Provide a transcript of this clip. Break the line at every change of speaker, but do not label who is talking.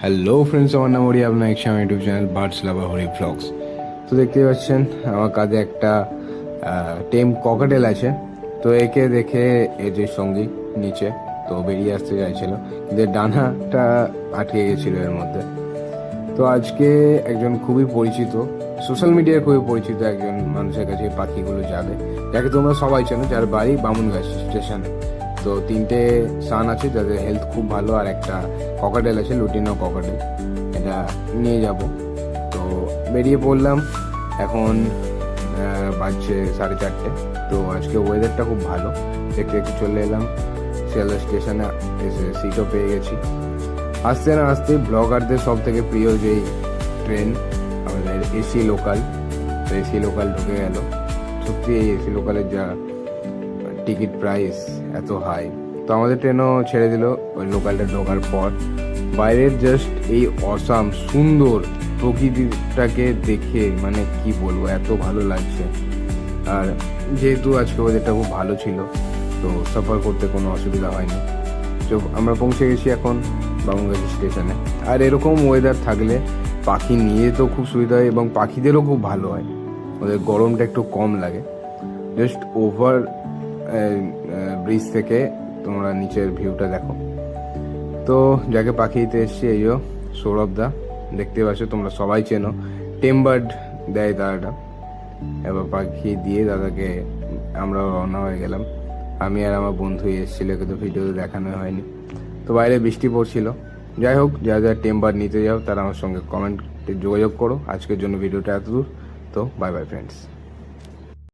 Hello friends, আমার নাম হরি। আপনার একসাথে আমার ইউটিউব চ্যানেল বার্ডস লাভার হরি ব্লগস। তো দেখতে পাচ্ছেন আমার কাঁধে একটা টেম ককাটেল আছে। তো একে দেখে এর যে সঙ্গী নিচে তো বেরিয়ে আসতে চাইছিল, কিন্তু এর ডানাটা আটকে গেছিল এর মধ্যে। তো আজকে একজন খুবই পরিচিত, সোশ্যাল মিডিয়ায় খুবই পরিচিত একজন মানুষের কাছে এই পাখিগুলো যাবে, যাকে তোমরা সবাই চেনো, যার বাড়ি বামুনগাছি স্টেশনে। তো 3টে সান আছে যাদের হেলথ খুব ভালো, আর একটা ককাটেল আছে, লুটিনো ককাটেল। এটা নিয়ে যাব। তো বেরিয়ে পড়লাম। এখন বাজছে 4:30। তো আজকে ওয়েদারটা খুব ভালো, একটু একটু চলে এলাম শিয়ালদা স্টেশনে। এসে সিটও পেয়ে গেছি। আসতে না আসতে ব্লগারদের সব থেকে প্রিয় যেই ট্রেন আমাদের এসি লোকাল, তো এসি লোকাল ঢুকে গেল। সত্যি এই এসি লোকালের যা টিকিট প্রাইস এত হাই। তো আমাদের ট্রেনও ছেড়ে দিল ওই লোকালটা ঢোকার পর। বাইরের জাস্ট এই অসাম সুন্দর প্রকৃতিটাকে দেখে মানে কি বলবো, এত ভালো লাগছে। আর যেহেতু আজকে ওয়েদারটা খুব ভালো ছিল, তো সফর করতে কোনো অসুবিধা হয়নি। তো আমরা পৌঁছে গেছি এখন বামুনগাছি স্টেশনে। আর এরকম ওয়েদার থাকলে পাখি নিয়ে তো খুব সুবিধা হয়, এবং পাখিদেরও খুব ভালো হয়, ওদের গরমটা একটু কম লাগে। জাস্ট ওভার ব্রিজ থেকে তোমরা নিচের ভিউটা দেখো। তো যাকে পাখি দিতে এসছি এই সৌরভ দা, দেখতে পাচ্ছ, তোমরা সবাই চেনো, টেম্বার্ড দেয় দাদাটা। এবার পাখি দিয়ে দাদাকে আমরা রওনা হয়ে গেলাম। আমি আর আমার বন্ধুই এসেছিল, কিন্তু ভিডিওতে দেখানো হয়নি। তো বাইরে বৃষ্টি পড়ছিল। যাই হোক, যারা যারা টেম্বার নিতে যাও তারা আমার সঙ্গে কমেন্টে যোগাযোগ করো। আজকের জন্য ভিডিওটা এত দূর। তো বাই বাই ফ্রেন্ডস।